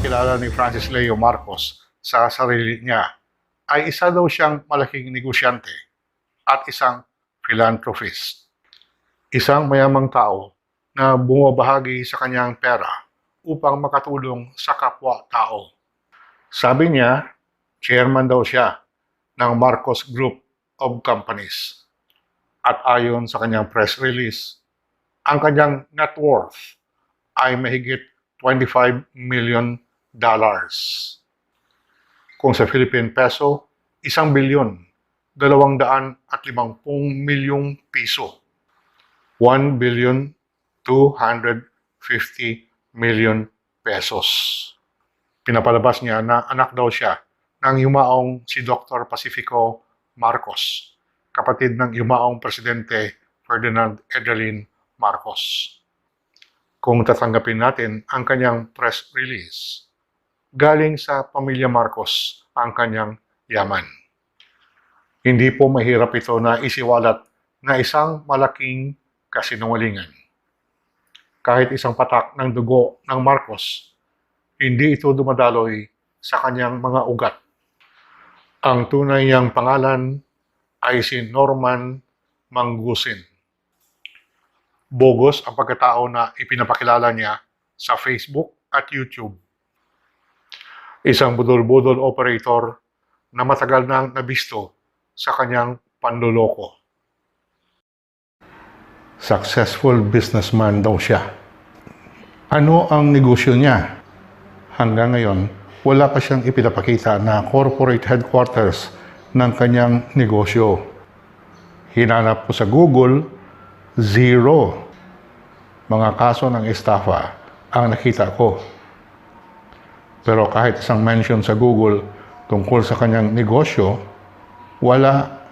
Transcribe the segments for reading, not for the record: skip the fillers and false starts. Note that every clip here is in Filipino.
pagpapakilala ni Francis Leo Marcos sa sarili niya ay isa daw siyang malaking negosyante at isang philanthropist. Isang mayamang tao na bumabahagi sa kanyang pera upang makatulong sa kapwa-tao. Sabi niya, chairman daw siya ng Marcos Group of Companies. At ayon sa kanyang press release, ang kanyang net worth ay mahigit $25 million. Kung sa Philippine peso, 1,250 milyong piso. 1,250 million pesos. Pinapalabas niya na anak daw siya ng yumaong si Dr. Pacifico Marcos, kapatid ng yumaong Presidente Ferdinand Edelin Marcos. Kung tatanggapin natin ang kanyang press release, galing sa pamilya Marcos ang kanyang yaman. Hindi po mahirap ito na isiwalat na isang malaking kasinungalingan. Kahit isang patak ng dugo ng Marcos, hindi ito dumadaloy sa kanyang mga ugat. Ang tunay niyang pangalan ay si Norman Mangusin. Bogus ang pagkatao na ipinapakilala niya sa Facebook at YouTube. Isang budol-budol operator na matagal nang nabisto sa kanyang panloloko. Successful businessman daw siya. Ano ang negosyo niya? Hanggang ngayon, wala pa siyang ipinapakita na corporate headquarters ng kanyang negosyo. Hinanap ko sa Google, zero. Mga kaso ng estafa ang nakita ko. Pero kahit isang mention sa Google tungkol sa kanyang negosyo, wala.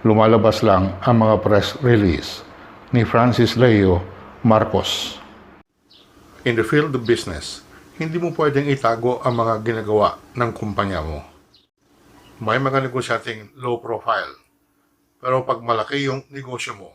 Lumalabas lang ang mga press release ni Francis Leo Marcos. In the field of business, hindi mo pwedeng itago ang mga ginagawa ng kumpanya mo. May mga negosyanteng low profile, pero pag malaki yung negosyo mo,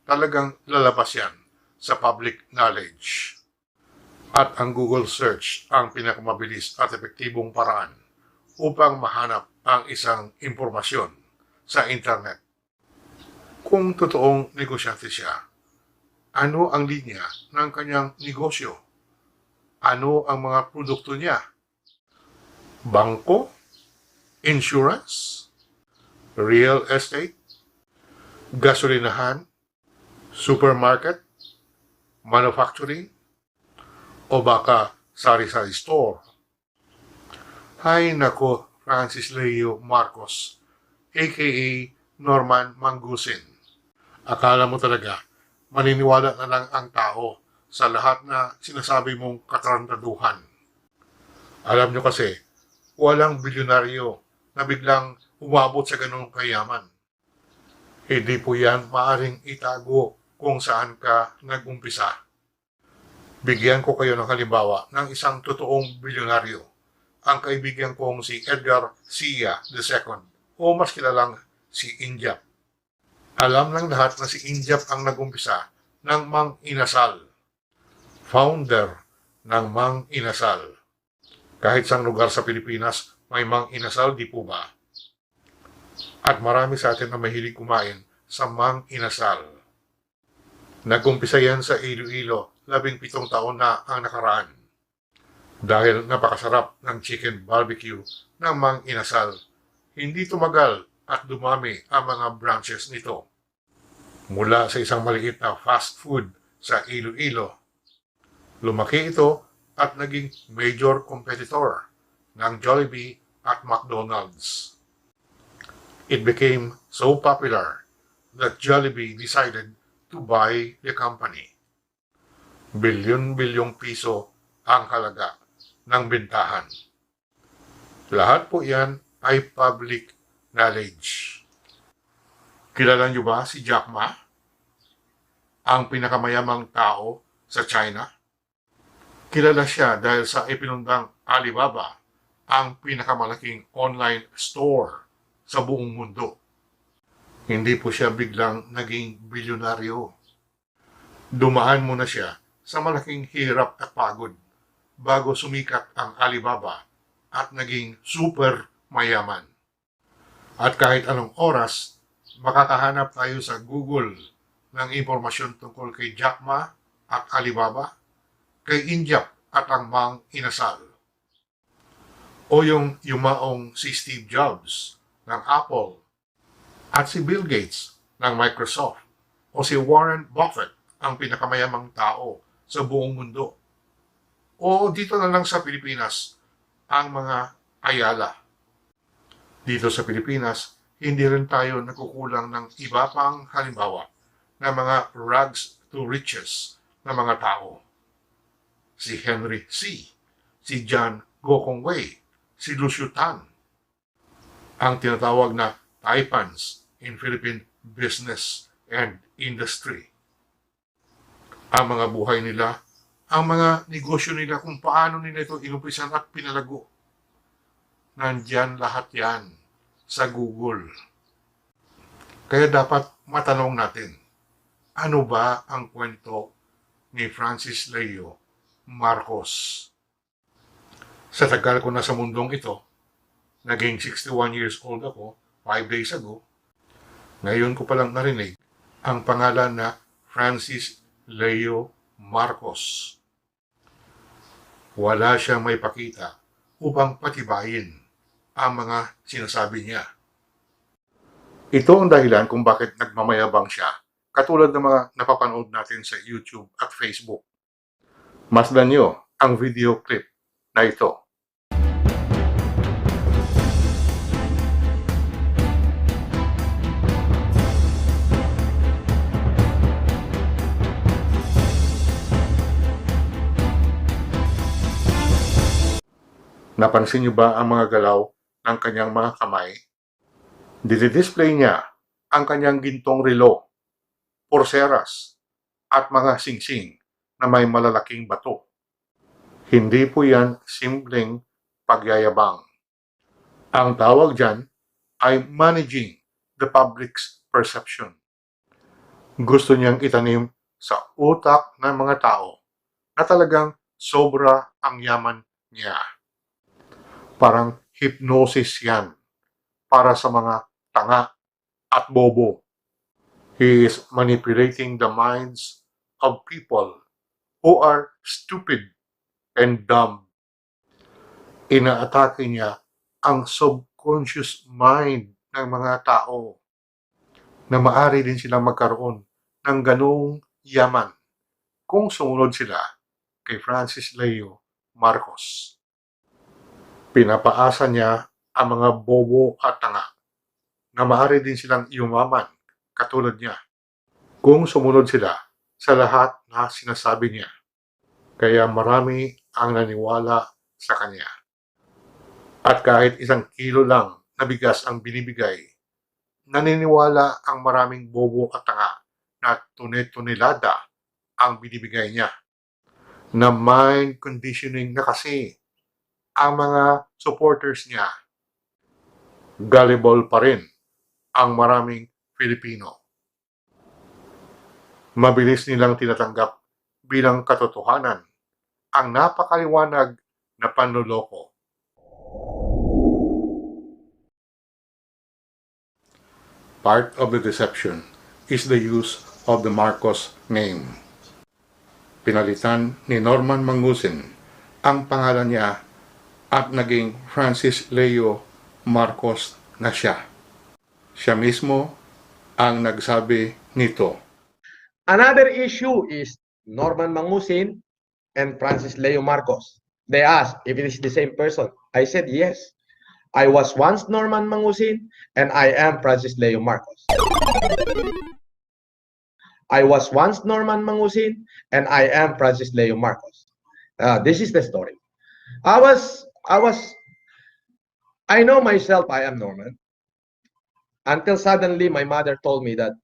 talagang lalabas yan sa public knowledge. At ang Google search ang pinakamabilis at epektibong paraan upang mahanap ang isang impormasyon sa internet. Kung totoong negosyante siya, ano ang linya ng kanyang negosyo? Ano ang mga produkto niya? Bangko? Insurance? Real estate? Gasolinahan? Supermarket? Manufacturing? O baka sari-sari store? Hay nako, Francis Leo Marcos, aka Norman Mangusin. Akala mo talaga, maniniwala na lang ang tao sa lahat na sinasabi mong katarantaduhan. Alam nyo kasi, walang bilyonaryo na biglang umabot sa ganong kayaman. Hindi po yan maaring itago kung saan ka nag-umpisa. Bigyan ko kayo ng halimbawa ng isang totoong bilyonaryo, ang kaibigan kong si Edgar Sia II o mas kilalang si Injap. Alam ng lahat na si Injap ang nag-umpisa ng Mang Inasal. Founder ng Mang Inasal. Kahit sa lugar sa Pilipinas may Mang Inasal, di po ba? At marami sa atin na mahilig kumain sa Mang Inasal. Nag-umpisa yan sa Iloilo, 17 taon na ang nakaraan. Dahil napakasarap ng chicken barbecue ng Mang Inasal, hindi tumagal at dumami ang mga branches nito. Mula sa isang maliit na fast food sa Iloilo, lumaki ito at naging major competitor ng Jollibee at McDonald's. It became so popular that Jollibee decided to buy the company. Bilyon-bilyong piso ang halaga ng bentahan. Lahat po yan ay public knowledge. Kilala niyo ba si Jack Ma? Ang pinakamayamang tao sa China? Kilala siya dahil sa ipinundang Alibaba, ang pinakamalaking online store sa buong mundo. Hindi po siya biglang naging bilyonaryo. Dumaan muna siya sa malaking hirap at pagod bago sumikat ang Alibaba at naging super mayaman. At kahit anong oras, makakahanap tayo sa Google ng impormasyon tungkol kay Jack Ma at Alibaba, kay Injap at ang Mang Inasal, o yung yumaong si Steve Jobs ng Apple at si Bill Gates ng Microsoft, o si Warren Buffett, ang pinakamayamang tao sa buong mundo, o dito na lang sa Pilipinas, ang mga Ayala. Dito sa Pilipinas, hindi rin tayo nagkukulang ng iba pang halimbawa na mga rags to riches na mga tao. Si Henry C., si John Gokong Wei, si Lucio Tan, ang tinatawag na Taipans in Philippine Business and Industry. Ang mga buhay nila, ang mga negosyo nila, kung paano nila ito inumpisan at pinalago. Nandyan lahat yan sa Google. Kaya dapat matanong natin, ano ba ang kwento ni Francis Leo Marcos? Sa tagal ko na sa mundong ito, naging 61 years old ako 5 days ago, ngayon ko palang narinig ang pangalan na Francis Leo Marcos. Wala siyang may pakita upang patibayin ang mga sinasabi niya. Ito ang dahilan kung bakit nagmamayabang siya, katulad ng mga napapanood natin sa YouTube at Facebook. Masdan niyo ang video clip na ito. Napansin niyo ba ang mga galaw ng kanyang mga kamay? Didi-display niya ang kanyang gintong relo, pulseras, at mga singsing na may malalaking bato. Hindi po yan simpleng pagyayabang. Ang tawag dyan ay managing the public's perception. Gusto niyang itanim sa utak ng mga tao na talagang sobra ang yaman niya. Parang hypnosis yan para sa mga tanga at bobo. He is manipulating the minds of people who are stupid and dumb. Inaatake niya ang subconscious mind ng mga tao na maaari din silang magkaroon ng ganung yaman kung sumunod sila kay Francis Leo Marcos. Pinapaasa niya ang mga bobo at tanga na maaari din silang yumaman katulad niya kung sumunod sila sa lahat na sinasabi niya. Kaya marami ang naniwala sa kanya. At kahit 1 kilo lang na bigas ang binibigay, naniniwala ang maraming bobo at tanga na tune-tunelada ang binibigay niya. Na mind conditioning na kasi ang mga supporters niya. Gullible pa rin ang maraming Pilipino. Mabilis nilang tinatanggap bilang katotohanan ang napakaliwanag na panloloko. Part of the deception is the use of the Marcos name. Pinalitan ni Norman Mangusin ang pangalan niya at naging Francis Leo Marcos na siya. Siya mismo ang nagsabi nito. Another issue is Norman Mangusin and Francis Leo Marcos. They asked if it is the same person. I said yes. I was once Norman Mangusin and I am Francis Leo Marcos. I was once Norman Mangusin and I am Francis Leo Marcos. This is the story. I know myself I am Norman. Until suddenly my mother told me that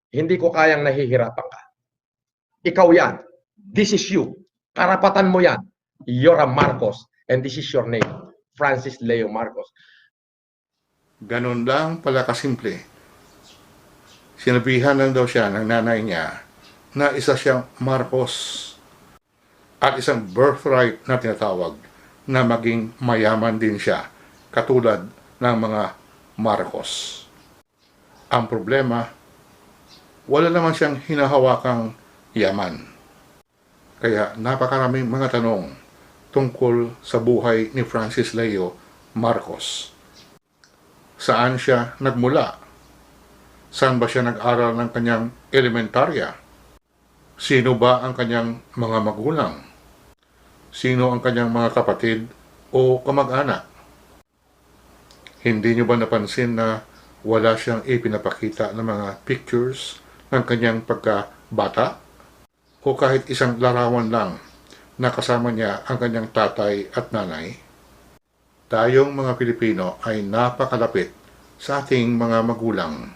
hindi ko kayang nahihirapan ka. Ikaw yan. This is you. Karapatan mo yan. You're a Marcos and this is your name. Francis Leo Marcos. Ganun lang pala kasimple. Sinabihan lang daw siya ng nanay niya na isa siyang Marcos. at isang birthright na tinatawag na maging mayaman din siya katulad ng mga Marcos. Ang problema, wala naman siyang hinahawakang yaman. Kaya napakaraming mga tanong tungkol sa buhay ni Francis Leo Marcos. Saan siya nagmula? Saan ba siya nag-aral ng kanyang elementarya? Sino ba ang kanyang mga magulang? Sino ang kanyang mga kapatid o kamag-anak? Hindi niyo ba napansin na wala siyang ipinapakita ng mga pictures ng kanyang pagkabata? O kahit isang larawan lang na kasama niya ang kanyang tatay at nanay? Tayong mga Pilipino ay napakalapit sa ating mga magulang.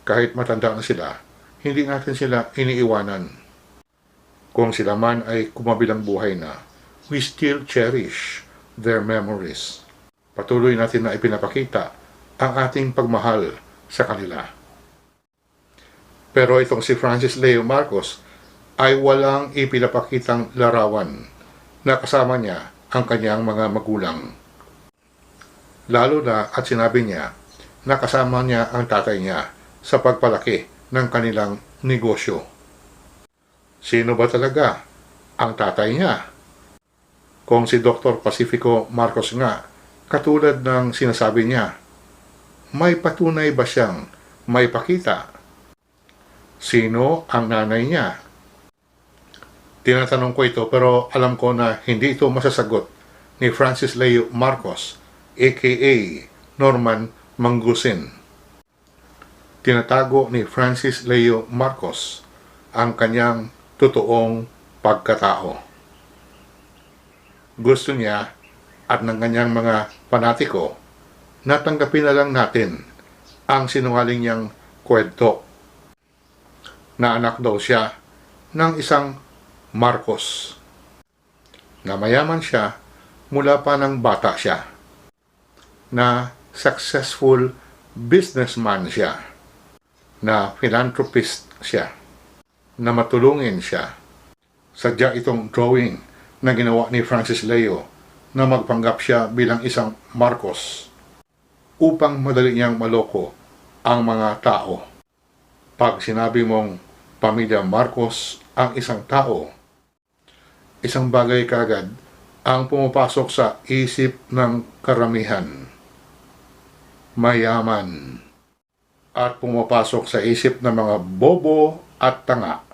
Kahit matanda na sila, hindi natin sila iniiwanan. Kung sila man ay kumabilang buhay na, we still cherish their memories. Patuloy natin na ipinapakita ang ating pagmahal sa kanila. Pero itong si Francis Leo Marcos ay walang ipinapakitang larawan na kasama niya ang kanyang mga magulang. Lalo na at sinabi niya na kasama niya ang tatay niya sa pagpalaki ng kanilang negosyo. Sino ba talaga ang tatay niya? Kung si Dr. Pacifico Marcos nga, katulad ng sinasabi niya, may patunay ba siyang may pakita? Sino ang nanay niya? Tinatanong ko ito pero alam ko na hindi ito masasagot ni Francis Leo Marcos, aka Norman Mangusin. Tinatago ni Francis Leo Marcos ang kanyang totoong pagkatao. Gusto niya at ng kanyang mga panatiko na tanggapin na lang natin ang sinungaling niyang kwento na anak daw siya ng isang Marcos, na mayaman siya mula pa ng bata siya, na successful businessman siya, na philanthropist siya, na matulungin siya. Sadya itong drawing na ginawa ni Francis Leo na magpanggap siya bilang isang Marcos upang madali niyang maloko ang mga tao. Pag sinabi mong pamilya Marcos ang isang tao, isang bagay kaagad ang pumapasok sa isip ng karamihan. Mayaman. At pumapasok sa isip ng mga bobo at tanga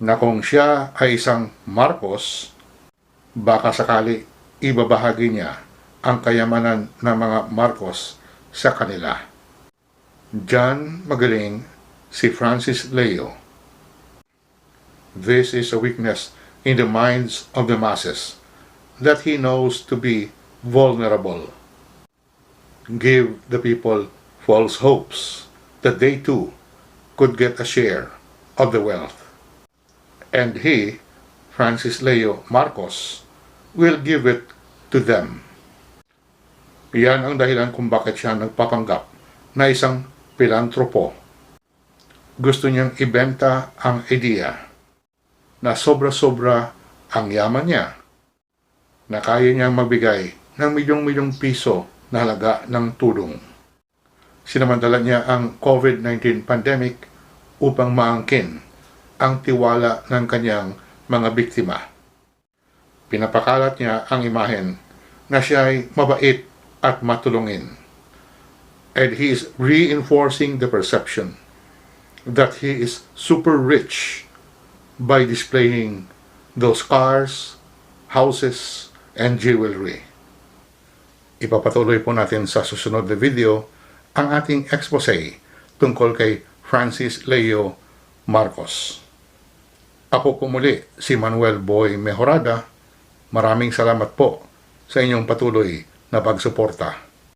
na kung siya ay isang Marcos, baka sakali ibabahagi niya ang kayamanan ng mga Marcos sa kanila. Diyan magaling si Francis Leo. This is a weakness in the minds of the masses that he knows to be vulnerable. Give the people false hopes that they too could get a share of the wealth. And he, Francis Leo Marcos, will give it to them. Iyan ang dahilan kung bakit siya nagpapanggap na isang pilantropo. Gusto niyang ibenta ang idea na sobra-sobra ang yaman niya, na kaya niyang magbigay ng milyong-milyong piso na halaga ng tulong. Sinamantala niya ang COVID-19 pandemic upang maangkin ang tiwala ng kanyang mga biktima. Pinapakalat niya ang imahen na siya ay mabait at matulungin. And he is reinforcing the perception that he is super rich by displaying those cars, houses, and jewelry. Ipapatuloy po natin sa susunod na video ang ating expose tungkol kay Francis Leo Marcos. Ako po muli si Manuel Boy Mejorada. Maraming salamat po sa inyong patuloy na pagsuporta.